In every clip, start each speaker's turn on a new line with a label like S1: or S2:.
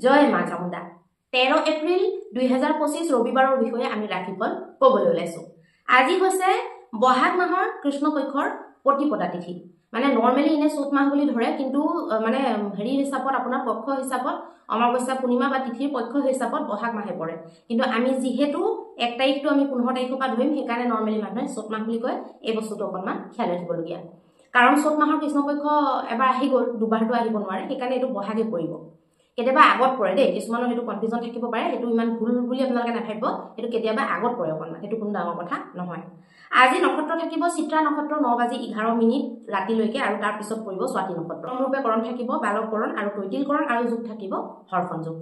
S1: জয় মা চামুণ্ডা। 13 এপ্ৰিল 2025 ৰবিবাৰৰ বিষয়ে আমি ৰাশিফল ক'বলৈ ওলাইছো। আজি হৈছে বহাগ মাহৰ কৃষ্ণ পক্ষৰ প্ৰতিপদা তিথি। মানে নৰ্মেলি ইনে চ'ত মাহ বুলি ধৰে, কিন্তু মানে হেৰি হিচাপত আপোনাৰ পক্ষ হিচাপত অমাৱস্যা পূৰ্ণিমা বা তিথিৰ পক্ষ হিচাপত বহাগ মাহে পৰে। কিন্তু আমি যিহেতু 1 তাৰিখটো আমি 15 তাৰিখৰ পৰা ধৰিম, সেইকাৰণে নৰ্মেলি মানুহে চ'ত মাহ বুলি কয়। এই বস্তুটো অকণমান খেয়াল ৰাখিবলগীয়া, কাৰণ চ'ত মাহৰ কৃষ্ণ পক্ষ এবাৰ আহি গ'ল, দুবাৰটো আহিব নোৱাৰে, সেইকাৰণে এইটো বহাগে পৰিব। কেতিয়াবা আগত পৰে দেই, কিছুমানৰ সেইটো কনফিউজন থাকিব পাৰে, সেইটো ইমান ভুল বুলি আপোনালোকে নাভাবিব, সেইটো কেতিয়াবা আগত পৰে অকণমান, সেইটো কোনো ডাঙৰ কথা নহয়। আজি নক্ষত্ৰ থাকিব চিত্ৰা নক্ষত্ৰ 9:11 ৰাতিলৈকে, আৰু তাৰ পিছত পৰিব স্বাতি নক্ষত্ৰ। ৰূপে কৰণ থাকিব বালককৰণ আৰু তৈতিলকৰণ, আৰু যোগ থাকিব হৰ্ষণ যোগ।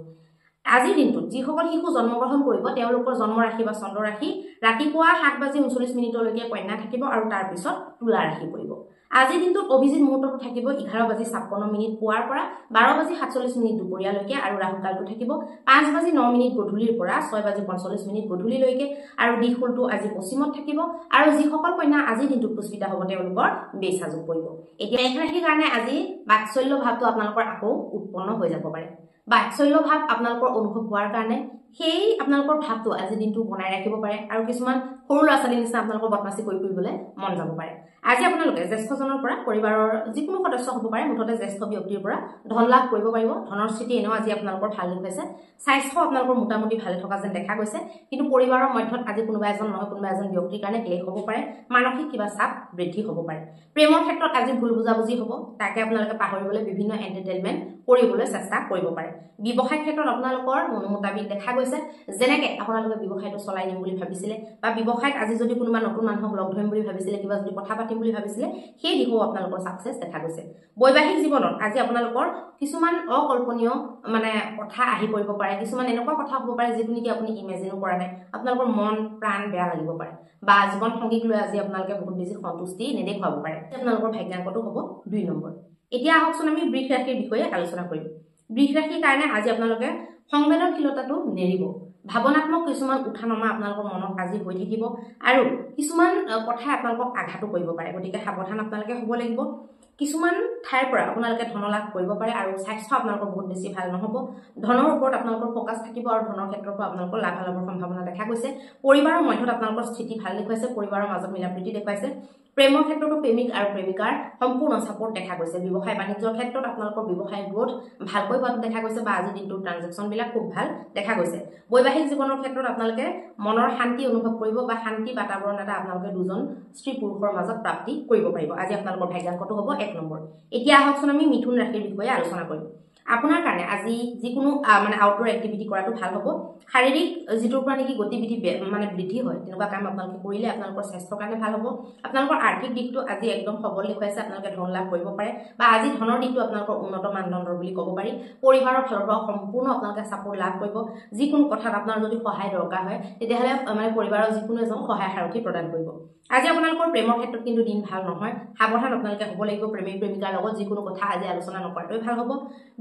S1: আজিৰ দিনটোত যিসকল শিশু জন্মগ্ৰহণ কৰিব তেওঁলোকৰ জন্ম ৰাশি বা চন্দ্ৰ ৰাশি ৰাতিপুৱা 7:39 কন্যা থাকিব, আৰু তাৰ পিছত তুলা ৰাশি পৰিব। আজিৰ দিনটোত অভিজিত মুহূৰ্তটো থাকিব 11:56 পুৱাৰ পৰা 12:47 দুপৰীয়ালৈকে, আৰু ৰাহুকালটো থাকিব 5:09 গধূলিৰ পৰা 6:45 গধূলিলৈকে, আৰু দিশূলটো আজি পশ্চিমত থাকিব। আৰু যিসকল কন্যা আজিৰ দিনটোত পুষ্পিতা হ'ব তেওঁলোকৰ বেছা যোগ পৰিব। এতিয়া মেষ ৰাশিৰ কাৰণে আজি বাৎসল্য ভাৱটো আপোনালোকৰ আকৌ উৎপন্ন হৈ যাব পাৰে। বাৎসল্য ভাৱ আপোনালোকৰ অনুভৱ হোৱাৰ কাৰণে সেই আপোনালোকৰ ভাৱটো আজিৰ দিনটো বনাই ৰাখিব পাৰে, আৰু কিছুমান সৰু ল'ৰা ছোৱালীৰ নিচিনা আপোনালোকৰ বদমাচি কৰি ফুৰিবলৈ মন যাব পাৰে। আজি আপোনালোকে জ্যেষ্ঠজনৰ পৰা, পৰিবাৰৰ যিকোনো সদস্য হ'ব পাৰে, মুঠতে জ্যেষ্ঠ ব্যক্তিৰ পৰা ধন লাভ কৰিব পাৰিব। ধনৰ স্থিতি এনেও আজি আপোনালোকৰ ভাল দেখুৱাইছে। স্বাস্থ্য আপোনালোকৰ মোটামুটি ভালে থকা যেন দেখা গৈছে, কিন্তু পৰিবাৰৰ মধ্যত আজি কোনোবা এজন নহয় কোনোবা এজন ব্যক্তিৰ কাৰণে ক্লেশ হ'ব পাৰে, মানসিক কিবা চাপ বৃদ্ধি হ'ব পাৰে। প্ৰেমৰ ক্ষেত্ৰত আজি ভুল বুজাবুজি হ'ব, তাকে আপোনালোকে পাহৰিবলৈ বিভিন্ন এণ্টাৰটেইনমেণ্ট কৰিবলৈ চেষ্টা কৰিব পাৰে। ব্যৱসায় ক্ষেত্ৰত আপোনালোকৰ মনোমোতাবিক দেখা গৈছে। যেনেকে আপোনালোকে ব্যৱসায়টো চলাই নিম বুলি ভাবিছিলে, বা ব্যৱসায়ত আজি যদি কোনোবা নতুন মানুহক লগ ধৰিম বুলি ভাবিছিলে, কিবা যদি কথা পাতিম বুলি ভাবিছিলে, সেই দিশও আপোনালোকৰ ছাকচেছ দেখা গৈছে। বৈবাহিক জীৱনত আজি আপোনালোকৰ কিছুমান অকল্পনীয় মানে কথা আহি পৰিব পাৰে, কিছুমান এনেকুৱা কথা হ'ব পাৰে যিটো নেকি আপুনি ইমেজিনো কৰা নাই। আপোনালোকৰ মন প্ৰাণ বেয়া লাগিব পাৰে, বা জীৱন সংগীক লৈ আজি আপোনালোকে বহুত বেছি সন্তুষ্টি নেদেখুৱাব পাৰে। আপোনালোকৰ ভাগ্যাংকটো হ'ব 2 নম্বৰ। এতিয়া আহকচোন আমি বৃষ ৰাশিৰ বিষয়ে আলোচনা কৰিম। বৃষ ৰাশিৰ কাৰণে আজি আপোনালোকে সংবেদনশীলতাটো নেৰিব। ভাৱনাত্মক কিছুমান উঠা নমা আপোনালোকৰ মনত আজি হৈ থাকিব, আৰু কিছুমান কথাই আপোনালোকক আঘাতো কৰিব পাৰে, গতিকে সাৱধান আপোনালোকে হ'ব লাগিব। কিছুমান ঠাইৰ পৰা আপোনালোকে ধন লাভ কৰিব পাৰে, আৰু স্বাস্থ্য আপোনালোকৰ বহুত বেছি ভাল নহ'ব। ধনৰ ওপৰত আপোনালোকৰ ফ'কাছ থাকিব, আৰু ধনৰ ক্ষেত্ৰৰ পৰা আপোনালোকৰ লাভালাভৰ সম্ভাৱনা দেখা গৈছে। পৰিবাৰৰ মধ্যত আপোনালোকৰ স্থিতি ভাল দেখুৱাইছে, পৰিবাৰৰ মাজত মিলাপ্ৰীতি দেখুৱাইছে। প্ৰেমৰ ক্ষেত্ৰতো প্ৰেমিক আৰু প্ৰেমিকাৰ সম্পূৰ্ণ ছাপোৰ্ট দেখা গৈছে। ব্যৱসায় বাণিজ্যৰ ক্ষেত্ৰত আপোনালোকৰ ব্যৱসায় গ্ৰোথ ভালকৈ হোৱাটো দেখা গৈছে, বা আজিৰ দিনটোৰ ট্ৰানজেকশ্যনবিলাক খুব ভাল দেখা গৈছে। বৈবাহিক জীৱনৰ ক্ষেত্ৰত আপোনালোকে মনৰ শান্তি অনুভৱ কৰিব, বা শান্তি বাতাবৰণ এটা আপোনালোকে দুজন স্ত্ৰী পুৰুষৰ মাজত প্ৰাপ্তি কৰিব পাৰিব। আজি আপোনালোকৰ ভাগ্যাংকটো হ'ব 1 নম্বৰ। এতিয়া আহকচোন আমি মিথুন ৰাশিৰ বিষয়ে আলোচনা কৰিম। আপোনাৰ কাৰণে আজি যিকোনো মানে আউটডোৰ এক্টিভিটি কৰাটো ভাল হ'ব। শাৰীৰিক যিটোৰ পৰা নেকি গতিবিধি মানে বৃদ্ধি হয়, তেনেকুৱা কাম আপোনালোকে কৰিলে আপোনালোকৰ স্বাস্থ্যৰ কাৰণে ভাল হ'ব। আপোনালোকৰ আৰ্থিক দিশটো আজি একদম সবল দেখুৱাইছে, আপোনালোকে ধন লাভ কৰিব পাৰে, বা আজি ধনৰ দিশটো আপোনালোকৰ উন্নত মানদণ্ডৰ বুলি ক'ব পাৰি। পৰিবাৰৰ ফালৰ পৰা সম্পূৰ্ণ আপোনালোকে ছাপোৰ্ট লাভ কৰিব। যিকোনো কথাত আপোনাৰ যদি সহায় দৰকাৰ হয়, তেতিয়াহ'লে মানে পৰিবাৰৰ যিকোনো এজন সহায় সাৰথি প্ৰদান কৰিব। আজি আপোনালোকৰ প্ৰেমৰ ক্ষেত্ৰত কিন্তু দিন ভাল নহয়, সাৱধান আপোনালোকে হ'ব লাগিব। প্ৰেমিক প্ৰেমিকাৰ লগত যিকোনো কথা আজি আলোচনা নকৰাটোৱে ভাল হ'ব।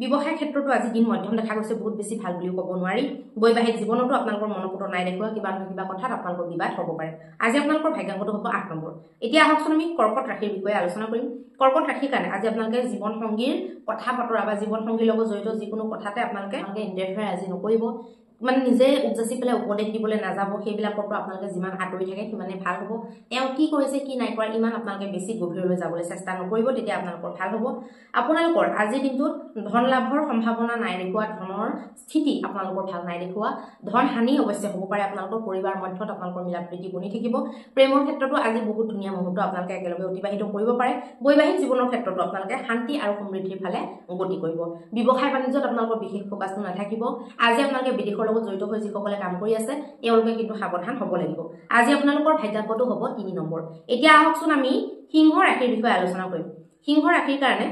S1: ব্যৱসায় ক্ষেত্ৰতো আজি দিন মধ্যম দেখা গৈছে, বহুত বেছি ভাল বুলিও ক'ব নোৱাৰি। বৈবাহিক জীৱনতো আপোনালোকৰ মনোপুত নাই দেখুওৱা, কিবা নহয় কিবা কথাত আপোনালোকৰ বিবাদ হ'ব পাৰে। আজি আপোনালোকৰ ভাগ্যাংকটো হ'ব 8 নম্বৰ। এতিয়া আহকচোন আমি কৰ্কট ৰাশিৰ বিষয়ে আলোচনা কৰিম। কৰ্কট ৰাশিৰ কাৰণে আজি আপোনালোকে জীৱন সংগীৰ কথা বতৰা বা জীৱন সংগীৰ লগত জড়িত যিকোনো কথাতে আপোনালোকে ইণ্টাৰফেয়াৰ আজি নকৰিব। মানে নিজে উপজাচি পেলাই উপদেশ দিবলৈ নাযাব, সেইবিলাকৰ পৰা আপোনালোকে যিমান আঁতৰি থাকে সিমানে ভাল হ'ব। তেওঁ কি কৰিছে কি নাই কৰা ইমান আপোনালোকে বেছি গভীৰলৈ যাবলৈ চেষ্টা নকৰিব, তেতিয়া আপোনালোকৰ ভাল হ'ব। আপোনালোকৰ আজিৰ দিনটোত ধন লাভৰ সম্ভাৱনা নাই দেখুওৱা, ধনৰ স্থিতি আপোনালোকৰ ভাল নাই দেখুওৱা। ধন হানি অৱশ্যে হ'ব পাৰে, আপোনালোকৰ পৰিবাৰৰ মধ্যত আপোনালোকৰ মিলাপ্ৰীতি বনি থাকিব। প্ৰেমৰ ক্ষেত্ৰতো আজি বহুত ধুনীয়া মুহূৰ্ত আপোনালোকে একেলগে অতিবাহিত কৰিব পাৰে। বৈবাহিক জীৱনৰ ক্ষেত্ৰতো আপোনালোকে শান্তি আৰু সমৃদ্ধিৰ ফালে গতি কৰিব। ব্যৱসায় বাণিজ্যত আপোনালোকৰ বিশেষ ফ'কাছটো নাথাকিব। আজি আপোনালোকে বিদেশৰ লগত জড়িত হৈ যিসকলে কাম কৰি আছে তেওঁলোকে কিন্তু সাৱধান হ'ব লাগিব। আজি আপোনালোকৰ ভাগ্যাংকটো হ'ব 3 নম্বৰ। এতিয়া আহকচোন আমি সিংহ ৰাশিৰ বিষয়ে আলোচনা কৰিম। সিংহ ৰাশিৰ কাৰণে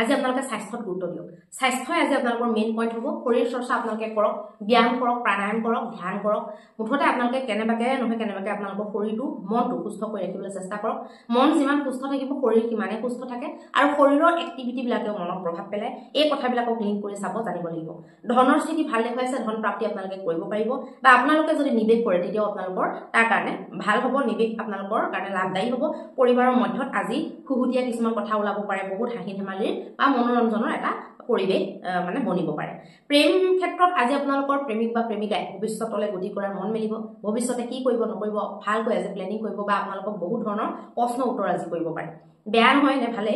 S1: আজি আপোনালোকে স্বাস্থ্যত গুৰুত্ব দিয়ক। স্বাস্থ্যই আজি আপোনালোকৰ মেইন পইণ্ট হ'ব। শৰীৰ চৰ্চা আপোনালোকে কৰক, ব্যায়াম কৰক, প্ৰাণায়াম কৰক, ধ্যান কৰক। মুঠতে আপোনালোকে কেনেবাকে নহয় কেনেবাকে আপোনালোকৰ শৰীৰটো মনটো সুস্থ কৰি ৰাখিবলৈ চেষ্টা কৰক। মন যিমান সুস্থ থাকিব শৰীৰ সিমানে সুস্থ থাকে, আৰু শৰীৰৰ এক্টিভিটিবিলাকেও মনত প্ৰভাৱ পেলায়। এই কথাবিলাকক লিংক কৰি চাব জানিব লাগিব। ধনৰ স্থিতি ভাল দেখুৱাইছে, ধন প্ৰাপ্তি আপোনালোকে কৰিব পাৰিব, বা আপোনালোকে যদি নিৱেশ কৰে তেতিয়াও আপোনালোকৰ তাৰ কাৰণে ভাল হ'ব। নিৱেশ আপোনালোকৰ কাৰণে লাভদায়ী হ'ব। পৰিবাৰৰ মধ্যত আজি খুহুতীয়া কিছুমান কথা ওলাব পাৰে, বহুত হাঁহি ধেমালিৰ বা মনোৰঞ্জনৰ এটা পৰিৱেশ মানে বনিব পাৰে প্ৰেম ক্ষেত্ৰত আজি আপোনালোকৰ প্ৰেমিক বা প্ৰেমিকাই ভৱিষ্যতলৈ গতি কৰাৰ মন মেলিব ভৱিষ্যতে কি কৰিব নকৰিব ভালকৈ আজি প্লেনিং কৰিব বা আপোনালোকক বহু ধৰণৰ প্ৰশ্ন উত্তৰ আজি কৰিব পাৰে বেয়া নহয় নে ভালে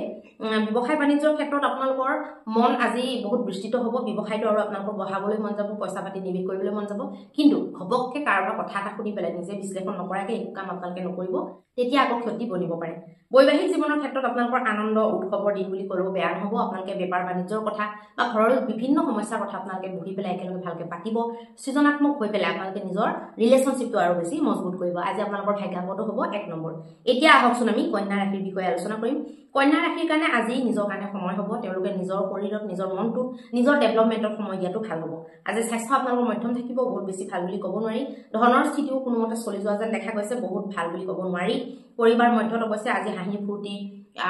S1: ব্যৱসায় বাণিজ্যৰ ক্ষেত্ৰত আপোনালোকৰ মন আজি বহুত বিস্তৃত হ'ব ব্যৱসায়টো আৰু আপোনালোকৰ বঢ়াবলৈ মন যাব পইচা পাতি নিৱেশ কৰিবলৈ মন যাব কিন্তু ঘপককে কাৰোবাৰ কথা এটা শুনি পেলাই নিজে বিশ্লেষণ নকৰাকৈ একো কাম আপোনালোকে নকৰিব তেতিয়া আকৌ ক্ষতি বনিব পাৰে বৈবাহিক জীৱনৰ ক্ষেত্ৰত আপোনালোকৰ আনন্দ উৎসৱৰ দিন বুলি ক'লেও বেয়া নহ'ব আপোনালোকে বেপাৰ বাণিজ্যৰ কথা বা ঘৰৰ বিভিন্ন সমস্যাৰ কথা আপোনালোকে বহি পেলাই একেলগে ভালকৈ পাতিব সৃজনাত্মক হৈ পেলাই আপোনালোকে নিজৰ ৰিলেশ্যনশ্বিপটো আৰু বেছি মজবুত কৰিব আজি আপোনালোকৰ ভাগ্যাংকটো হ'ব 1 নম্বৰ এতিয়া আহকচোন আমি কন্যা ৰাশিৰ বিষয়ে আলোচনা কৰিম কন্যা ৰাশিৰ কাৰণে আজি নিজৰ কাৰণে সময় হ'ব তেওঁলোকে নিজৰ শৰীৰত নিজৰ মনটোত নিজৰ ডেভেলপমেণ্টত সময় দিয়াটো ভাল হ'ব আজি স্বাস্থ্য আপোনালোকৰ মধ্যম থাকিব বহুত বেছি ভাল বুলি ক'ব নোৱাৰি ধনৰ স্থিতিও কোনোমতে চলি যোৱা যেন দেখা গৈছে বহুত ভাল বুলি ক'ব নোৱাৰি পৰিবাৰ মধ্যত অৱশ্যে আজি হাঁহি ফূৰ্তি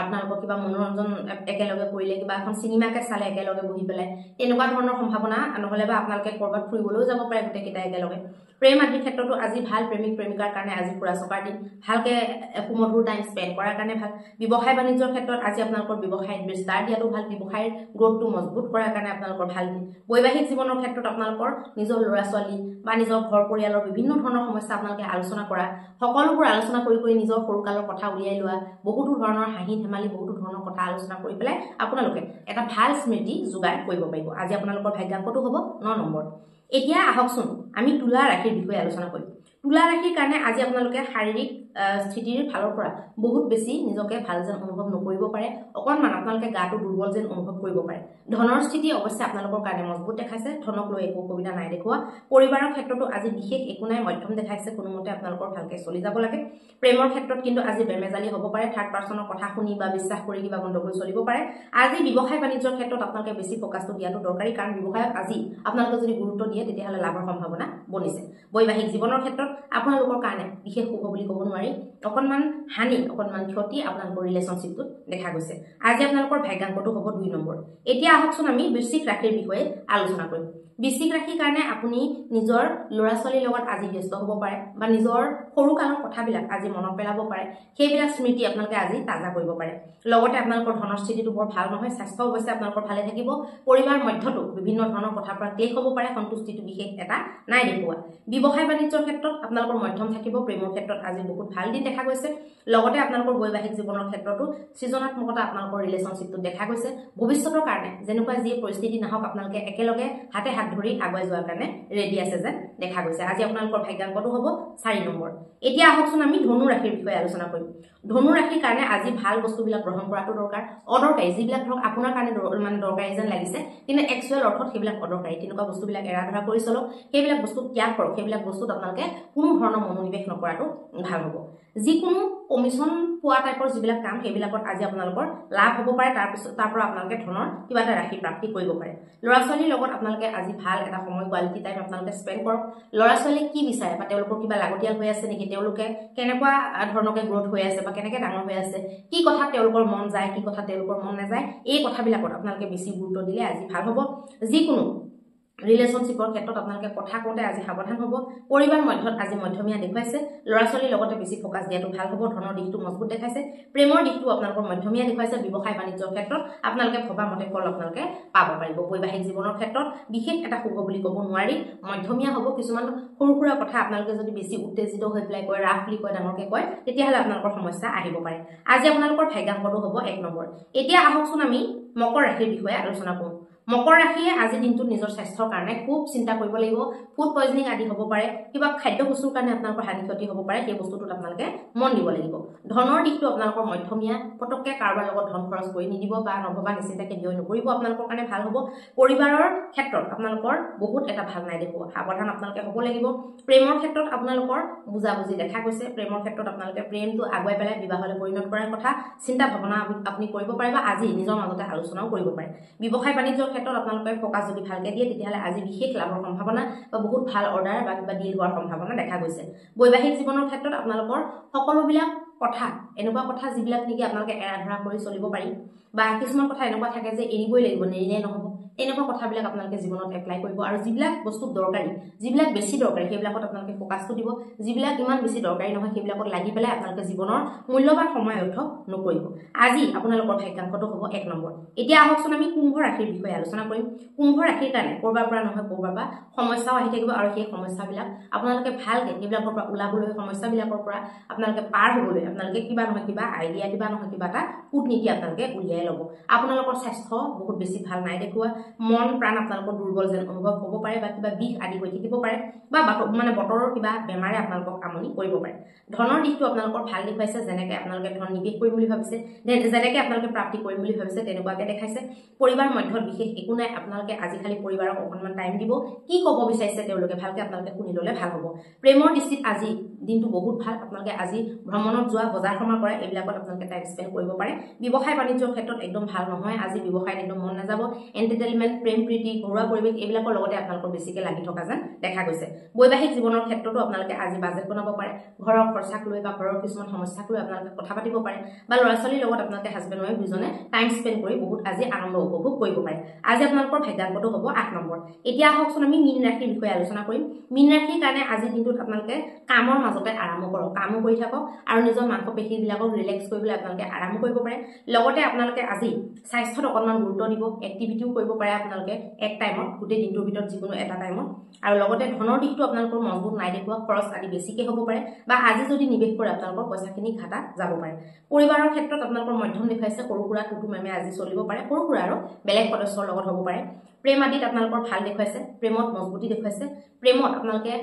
S1: আপোনালোকৰ কিবা মনোৰঞ্জন একেলগে কৰিলে কিবা এখন চিনেমাকে চালে একেলগে বহি পেলাই এনেকুৱা ধৰণৰ সম্ভাৱনা নহ'লে বা আপোনালোকে ক'ৰবাত ফুৰিবলৈও যাব পাৰে গোটেইকেইটা একেলগে প্ৰেম আদিৰ ক্ষেত্ৰতো আজি ভাল প্ৰেমিক প্ৰেমিকাৰ কাৰণে আজি ফুৰা চকাৰ দিন ভালকৈ সুমধুৰ টাইম স্পেণ্ড কৰাৰ কাৰণে ভাল ব্যৱসায় বাণিজ্যৰ ক্ষেত্ৰত আজি আপোনালোকৰ ব্যৱসায়ত বিস্তাৰ দিয়াটো ভাল ব্যৱসায়ৰ গ্ৰথটো মজবুত কৰাৰ কাৰণে আপোনালোকৰ ভাল দিন বৈবাহিক জীৱনৰ ক্ষেত্ৰত আপোনালোকৰ নিজৰ ল'ৰা ছোৱালী বা নিজৰ ঘৰ পৰিয়ালৰ বিভিন্ন ধৰণৰ সমস্যা আপোনালোকে আলোচনা কৰা সকলোবোৰ আলোচনা কৰি নিজৰ সৰুকালৰ কথা উলিয়াই লোৱা বহুতো ধৰণৰ হাঁহি ধেমালি বহুতো ধৰণৰ কথা আলোচনা কৰি পেলাই আপোনালোকে এটা ভাল স্মৃতি যোগাৰ কৰিব পাৰিব আজি আপোনালোকৰ ভাগ্যাংকটো হ'ব 9 নম্বৰ এতিয়া আহকচোন আমি তুলা ৰাশিৰ বিষয়ে আলোচনা কৰিম তুলা ৰাশিৰ কাৰণে আজি আপোনালোকে শাৰীৰিক স্থিতিৰ ফালৰ পৰা বহুত বেছি নিজকে ভাল যেন অনুভৱ নকৰিব পাৰে অকণমান আপোনালোকে গাটো দুৰ্বল যেন অনুভৱ কৰিব পাৰে ধনৰ স্থিতি অৱশ্যে আপোনালোকৰ কাৰণে মজবুত দেখাইছে ধনক লৈ একো অসুবিধা নাই দেখুওৱা পৰিবাৰৰ ক্ষেত্ৰতো আজি বিশেষ একো নাই মধ্যম দেখাইছে কোনোমতে আপোনালোকৰ ভালকৈ চলি যাব লাগে প্ৰেমৰ ক্ষেত্ৰত কিন্তু আজি বেমেজালি হ'ব পাৰে থাৰ্ড পাৰ্চনৰ কথা শুনি বা বিশ্বাস কৰি কিবা গণ্ডগোল চলিব পাৰে আজি ব্যৱসায় বাণিজ্যৰ ক্ষেত্ৰত আপোনালোকে বেছি ফ'কাছটো দিয়াটো দৰকাৰী কাৰণ ব্যৱসায়ত আজি আপোনালোকে যদি গুৰুত্ব দিয়ে তেতিয়াহ'লে লাভৰ সম্ভাৱনা বনিছে বৈবাহিক জীৱনৰ ক্ষেত্ৰত আপোনালোকৰ কাৰণে বিশেষ শুভ বুলি ক'ব নোৱাৰি অকণমান হানি অকণমান ক্ষতি আপোনালোকৰ ৰিলেশ্যনশ্বিপটোত দেখা গৈছে আজি আপোনালোকৰ ভাগ্যাংকটো হ'ব 2 নম্বৰ এতিয়া আহকচোন আমি বৃশ্চিক ৰাশিৰ বিষয়ে আলোচনা কৰিম বৃশ্চিক ৰাশিৰ কাৰণে আপুনি নিজৰ ল'ৰা ছোৱালীৰ লগত আজি ব্যস্ত হ'ব পাৰে বা নিজৰ সৰুকালৰ কথাবিলাক আজি মনত পেলাব পাৰে সেইবিলাক স্মৃতি আপোনালোকে আজি তাজা কৰিব পাৰে লগতে আপোনালোকৰ ধনৰ স্থিতিটো বৰ ভাল নহয় স্বাস্থ্য অৱশ্যে আপোনালোকৰ ভালে থাকিব পৰিবাৰ মধ্যতো বিভিন্ন ধৰণৰ কথাৰ পৰা ক্লেশ হ'ব পাৰে সন্তুষ্টিটো বিশেষ এটা নাই দেখুওৱা ব্যৱসায় বাণিজ্যৰ ক্ষেত্ৰত আপোনালোকৰ মধ্যম থাকিব প্ৰেমৰ ক্ষেত্ৰত আজি বহুত ভাল দিন দেখা গৈছে লগতে আপোনালোকৰ বৈবাহিক জীৱনৰ ক্ষেত্ৰতো সৃজনাত্মকতা আপোনালোকৰ ৰিলেশ্যনশ্বিপটো দেখা গৈছে ভৱিষ্যতৰ কাৰণে যেনেকুৱা যি পৰিস্থিতি নাহক আপোনালোকে একেলগে হাতে হাত ধৰি আগুৱাই যোৱাৰ কাৰণে ৰেডি আছে যেন দেখা গৈছে আজি আপোনালোকৰ ভাগ্যাংকটো হ'ব 4 নম্বৰ এতিয়া আহকচোন আমি ধনু ৰাশিৰ বিষয়ে আলোচনা কৰিম ধনু ৰাশিৰ কাৰণে আজি ভাল বস্তুবিলাক গ্ৰহণ কৰাটো দৰকাৰ অদৰকাৰী যিবিলাক ধৰক আপোনাৰ কাৰণে মানে দৰকাৰী যেন লাগিছে কিন্তু একচুৱেল অৰ্থত সেইবিলাক অদৰকাৰী তেনেকুৱা বস্তুবিলাক এৰা ধৰা কৰি চলক সেইবিলাক বস্তু ত্যাগ কৰক সেইবিলাক বস্তুত আপোনালোকে কোনো ধৰণৰ মনোনিৱেশ নকৰাটো ভাল হ'ব যিকোনো কমিশ্যন পোৱা টাইপৰ যিবিলাক কাম সেইবিলাকত আজি আপোনালোকৰ লাভ হ'ব পাৰে তাৰ পৰা আপোনালোকে ধনৰ কিবা এটা ৰাশি প্ৰাপ্তি কৰিব পাৰে ল'ৰা ছোৱালীৰ লগত আপোনালোকে আজি ভাল এটা সময় কোৱালিটি টাইম আপোনালোকে স্পেণ্ড কৰক ল'ৰা ছোৱালীয়ে কি বিচাৰে বা তেওঁলোকৰ কিবা লাগতিয়াল হৈ আছে নেকি তেওঁলোকে কেনেকুৱা ধৰণকে গ্ৰথ হৈ আছে বা কেনেকৈ ডাঙৰ হৈ আছে কি কথা তেওঁলোকৰ মন যায় কি কথা তেওঁলোকৰ মন নাযায় এই কথাবিলাকত আপোনালোকে বেছি গুৰুত্ব দিলে আজি ভাল হ'ব যিকোনো ৰিলেশ্যনশ্বিপৰ ক্ষেত্ৰত আপোনালোকে কথা কওঁতে আজি সাৱধান হ'ব পৰিবাৰ মধ্যত আজি মধ্যমীয়া দেখুৱাইছে ল'ৰা ছোৱালীৰ লগতে বেছি ফ'কাছ দিয়াটো ভাল হ'ব ধনৰ দিশটো মজবুত দেখাইছে প্ৰেমৰ দিশটো আপোনালোকৰ মধ্যমীয়া দেখুৱাইছে ব্যৱসায় বাণিজ্যৰ ক্ষেত্ৰত আপোনালোকে ভবা মতে ফল আপোনালোকে পাব পাৰিব বৈবাহিক জীৱনৰ ক্ষেত্ৰত বিশেষ এটা শুভ বুলি ক'ব নোৱাৰি মধ্যমীয়া হ'ব কিছুমান সৰু সুৰা কথা আপোনালোকে যদি বেছি উত্তেজিত হৈ পেলাই কয় ৰাফ বুলি কয় ডাঙৰকৈ কয় তেতিয়াহ'লে আপোনালোকৰ সমস্যা আহিব পাৰে আজি আপোনালোকৰ ভাগ্যাংকটো হ'ব 1 নম্বৰ এতিয়া আহকচোন আমি মকৰ ৰাশিৰ বিষয়ে আলোচনা কৰোঁ মকৰ ৰাশিয়ে আজি দিনটোত নিজৰ স্বাস্থ্যৰ কাৰণে খুব চিন্তা কৰিব লাগিব ফুড পয়জনিং আদি হ'ব পাৰে কিবা খাদ্য বস্তুৰ কাৰণে আপোনালোকৰ হানি ক্ষতি হ'ব পাৰে সেই বস্তুটোত আপোনালোকে মন দিব লাগিব ধনৰ দিশটো আপোনালোকৰ মধ্যমীয়া পটককৈ কাৰোবাৰ লগত ধন খৰচ কৰি নিদিব বা নভবা নিচিন্তাকৈ ব্যয় নকৰিব আপোনালোকৰ কাৰণে ভাল হ'ব পৰিবাৰৰ ক্ষেত্ৰত আপোনালোকৰ বহুত এটা ভাল নাই দেখুওৱা সাৱধান আপোনালোকে হ'ব লাগিব প্ৰেমৰ ক্ষেত্ৰত আপোনালোকৰ বুজাবুজি দেখা গৈছে প্ৰেমৰ ক্ষেত্ৰত আপোনালোকে প্ৰেমটো আগুৱাই পেলাই বিবাহলৈ পৰিণত কৰাৰ কথা চিন্তা ভাৱনা আপুনি কৰিব পাৰে বা আজি নিজৰ মাজতে আলোচনাও কৰিব পাৰে ব্যৱসায় বাণিজ্যৰ ক্ষেত্ৰত আপোনালোকে ফ'কাছ যদি ভালকৈ দিয়ে তেতিয়াহ'লে আজি বিশেষ লাভৰ সম্ভাৱনা বা বহুত ভাল অৰ্ডাৰ বা কিবা ডিল হোৱাৰ সম্ভাৱনা দেখা গৈছে বৈবাহিক জীৱনৰ ক্ষেত্ৰত আপোনালোকৰ সকলোবিলাক কথা এনেকুৱা কথা যিবিলাক নেকি আপোনালোকে এৰা ধৰা কৰি চলিব পাৰি বা কিছুমান কথা এনেকুৱা থাকে যে এৰিবই লাগিব নেৰিলে নহ'ব এনেকুৱা কথাবিলাক আপোনালোকে জীৱনত এপ্লাই কৰিব আৰু যিবিলাক বস্তু দৰকাৰী যিবিলাক বেছি দৰকাৰী সেইবিলাকত আপোনালোকে ফোকাসটো দিব যিবিলাক ইমান বেছি দৰকাৰী নহয় সেইবিলাকত লাগি পেলাই আপোনালোকে জীৱনৰ মূল্যৱান সময় অৰ্থ নকৰিব আজি আপোনালোকৰ ভাগ্যাংকটো হ'ব 1 নম্বৰ এতিয়া আহকচোন আমি কুম্ভ ৰাশিৰ বিষয়ে আলোচনা কৰিম কুম্ভ ৰাশিৰ কাৰণে কৰবাৰ পৰা নহয় কৰবাৰ পৰা সমস্যাও আহি থাকিব আৰু সেই সমস্যাবিলাক আপোনালোকে ভালকৈ সেইবিলাকৰ পৰা ওলাবলৈ সমস্যাবিলাকৰ পৰা আপোনালোকে পাৰ হ'বলৈ আপোনালোকে কিবা নহয় কিবা আইডিয়া কিবা নহয় কিবা এটা কূটনীতি আপোনালোকে উলিয়াই ল'ব আপোনালোকৰ স্বাস্থ্য বহুত বেছি ভাল নাই দেখুৱা মন প্ৰাণ আপোনালোকৰ দুৰ্বল যেন অনুভৱ হ'ব পাৰে বা কিবা বিষ আদি হৈ থাকিব পাৰে বা মানে বতৰৰ কিবা বেমাৰে আপোনালোকক আমনি কৰিব পাৰে ধনৰ দিশটো আপোনালোকৰ ভাল দেখুৱাইছে যেনেকৈ আপোনালোকে ধন নিৱেশ কৰিম বুলি ভাবিছে যেনেকৈ আপোনালোকে প্ৰাপ্তি কৰিম বুলি ভাবিছে তেনেকুৱাকৈ দেখাইছে পৰিবাৰ মধ্যত বিশেষ একো নাই আপোনালোকে আজি খালি পৰিবাৰক অকণমান টাইম দিব কি ক'ব বিচাৰিছে তেওঁলোকে ভালকৈ আপোনালোকে শুনি ল'লে ভাল হ'ব প্ৰেমৰ দৃষ্টিত আজি দিনটো বহুত ভাল আপোনালোকে আজি ভ্ৰমণত যোৱা বজাৰ সমাৰ কৰা এইবিলাকত আপোনালোকে টাইম স্পেণ্ড কৰিব পাৰে ব্যৱসায় বাণিজ্যৰ ক্ষেত্ৰত একদম ভাল নহয় আজি ব্যৱসায়ত একদম মন নাযাব এণ্টাৰটেইনমেণ্ট প্ৰেম প্ৰীতি ঘৰুৱা পৰিৱেশ এইবিলাকৰ লগতে আপোনালোকৰ বেছিকৈ লাগি থকা যেন দেখা গৈছে বৈবাহিক জীৱনৰ ক্ষেত্ৰতো আপোনালোকে আজি বাজেট বনাব পাৰে ঘৰৰ খৰচাক লৈ বা ঘৰৰ কিছুমান সমস্যাক লৈ আপোনালোকে কথা পাতিব পাৰে বা ল'ৰা ছোৱালীৰ লগত আপোনালোকে হাজবেণ্ড ৱাইফ দুজনে টাইম স্পেণ্ড কৰি বহুত আজি আনন্দ উপভোগ কৰিব পাৰে আজি আপোনালোকৰ ভাগ্যাংকটো হ'ব 8 নম্বৰ এতিয়া আহকচোন আমি মীন ৰাশিৰ বিষয়ে আলোচনা কৰিম মীন ৰাশিৰ কাৰণে আজিৰ দিনটোত আপোনালোকে কামৰ মাজতে আৰাম কৰক কামো কৰি থাকক আৰু নিজৰ মাংসপেশীবিলাকক ৰিলেক্স কৰিবলৈ আপোনালোকে আৰাম কৰিব পাৰে লগতে আপোনালোকে আজি স্বাস্থ্যত অকণমান গুৰুত্ব দিব এক্টিভিটিও কৰিব পাৰে আপোনালোকে এক টাইমত গোটেই দিনটোৰ ভিতৰত যিকোনো এটা টাইমত আৰু লগতে ধনৰ দিশটো আপোনালোকৰ মজবুত নাই দেখুৱা খৰচ আদি বেছিকৈ হ'ব পাৰে বা আজি যদি নিৱেশ কৰে আপোনালোকৰ পইচাখিনি ঘাটা যাব পাৰে পৰিবাৰৰ ক্ষেত্ৰত আপোনালোকৰ মধ্যম দেখুৱাইছে সৰু সুৰা টুটু মেমে আজি চলিব পাৰে সৰু সুৰা আৰু বেলেগ সদস্যৰ লগত হ'ব পাৰে প্ৰেম আদিত আপোনালোকৰ ভাল দেখুৱাইছে প্ৰেমত মজবুতি দেখুৱাইছে প্ৰেমত আপোনালোকে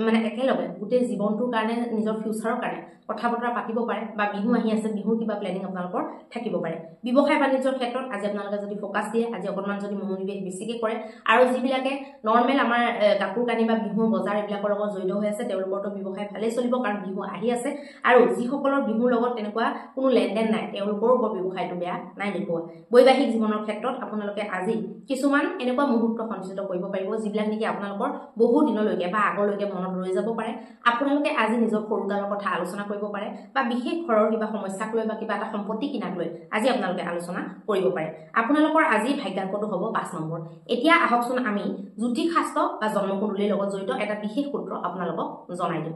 S1: মানে একেলগে গোটেই জীৱনটোৰ কাৰণে নিজৰ ফিউচাৰৰ কাৰণে কথা বতৰা পাতিব পাৰে বা বিহু আহি আছে বিহুৰ কিবা প্লেনিং আপোনালোকৰ থাকিব পাৰে ব্যৱসায় বাণিজ্যৰ ক্ষেত্ৰত আজি আপোনালোকে যদি ফোকাছ দিয়ে আজি অকণমান যদি মনোনিৱেশ বেছিকৈ কৰে আৰু যিবিলাকে নৰ্মেল আমাৰ কাপোৰ কানি বা বিহু বজাৰ এইবিলাকৰ লগত জড়িত হৈ আছে তেওঁলোকৰতো ব্যৱসায় ভালেই চলিব কাৰণ বিহু আহি আছে আৰু যিসকলৰ বিহুৰ লগত তেনেকুৱা কোনো লেনদেন নাই তেওঁলোকৰো বৰ ব্যৱসায়টো বেয়া নাই দেখুৱা বৈবাহিক জীৱনৰ ক্ষেত্ৰত আপোনালোকে আজি কিছুমান এনেকুৱা মুহূৰ্ত সঞ্চিত কৰিব পাৰিব যিবিলাক নেকি আপোনালোকৰ বহু দিনলৈকে বা আগলৈকে মনত ৰৈ যাব পাৰে আপোনালোকে আজি নিজৰ সৰুকালৰ কথা আলোচনা কৰিব পাৰে বা বিশেষ ঘৰৰ কিবা সমস্যাক লৈ বা কিবা এটা সম্পত্তি কিনাক লৈ আজি আপোনালোকে আলোচনা কৰিব পাৰে আপোনালোকৰ আজি ভাগ্যাংকটো হ'ব 5 নম্বৰ এতিয়া আহকচোন আমি জ্যোতিষ শাস্ত্ৰ বা জন্মকুণ্ডলীৰ লগত জড়িত এটা বিশেষ সূত্ৰ আপোনালোকক জনাই দিম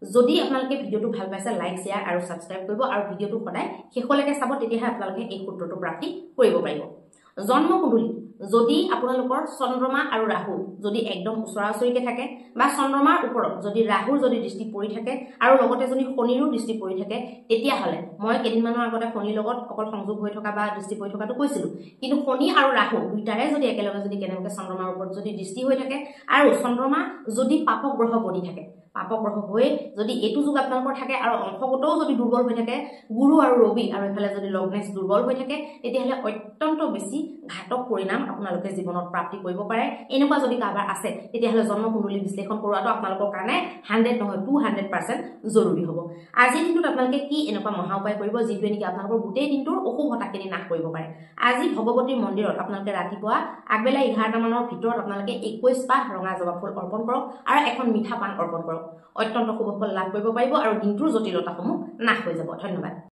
S1: যদি আপোনালোকে ভিডিঅ'টো ভাল পাইছে লাইক শ্বেয়াৰ আৰু সাবস্ক্ৰাইব কৰিব আৰু ভিডিঅ'টো সদায় শেষলৈকে চাব তেতিয়াহে আপোনালোকে এই সূত্ৰটো প্ৰাপ্তি কৰিব পাৰিব জন্মকুণ্ডলী যদি আপোনালোকৰ চন্দ্ৰমা আৰু ৰাহু যদি একদম ওচৰা-ওচৰিকে থাকে বা চন্দ্ৰমাৰ ওপৰত যদি ৰাহুৰ যদি দৃষ্টি পৰি থাকে আৰু লগতে যদি শনিৰো দৃষ্টি পৰি থাকে তেতিয়াহ'লে মই কেইদিনমানৰ আগতে শনিৰ লগত অকল সংযোগ হৈ থকা বা দৃষ্টি পৰি থকাটো কৈছিলোঁ কিন্তু শনি আৰু ৰাহু দুইটাৰে যদি একেলগে যদি কেনেবাকৈ চন্দ্ৰমাৰ ওপৰত যদি দৃষ্টি হৈ থাকে আৰু চন্দ্ৰমা যদি পাপক গ্ৰহ বনি থাকে পাপক গ্ৰহ হৈ যদি এইটো যুগ আপোনালোকৰ থাকে আৰু অংশগতও যদি দুৰ্বল হৈ থাকে গুৰু আৰু ৰবি আৰু এফালে যদি লগ্নেশ দুৰ্বল হৈ থাকে তেতিয়াহ'লে অত্যন্ত বেছি ঘাতক পৰিণাম আপোনালোকে জীৱনত প্ৰাপ্তি কৰিব পাৰে এনেকুৱা যদি কাৰোবাৰ আছে তেতিয়াহ'লে জন্মকুণ্ডলী বিশ্লেষণ কৰোৱাটো আপোনালোকৰ কাৰণে 100 নহয় 200% জৰুৰী হ'ব আজিৰ দিনটোত আপোনালোকে কি এনেকুৱা মহা উপায় কৰিব যিটোৱে নেকি আপোনালোকৰ গোটেই দিনটোৰ অশুভতাখিনি নাশ কৰিব পাৰে আজি ভগৱতীৰ মন্দিৰত আপোনালোকে ৰাতিপুৱা আগবেলা 11টা মানৰ ভিতৰত আপোনালোকে 21 পাহ ৰঙা জবা ফুল অৰ্পণ কৰক আৰু এখন মিঠা পান অৰ্পণ কৰক অত্যন্ত শুভ ফল লাভ কৰিব পাৰিব আৰু দিনটোৰ জটিলতাসমূহ নাশ হৈ যাব ধন্যবাদ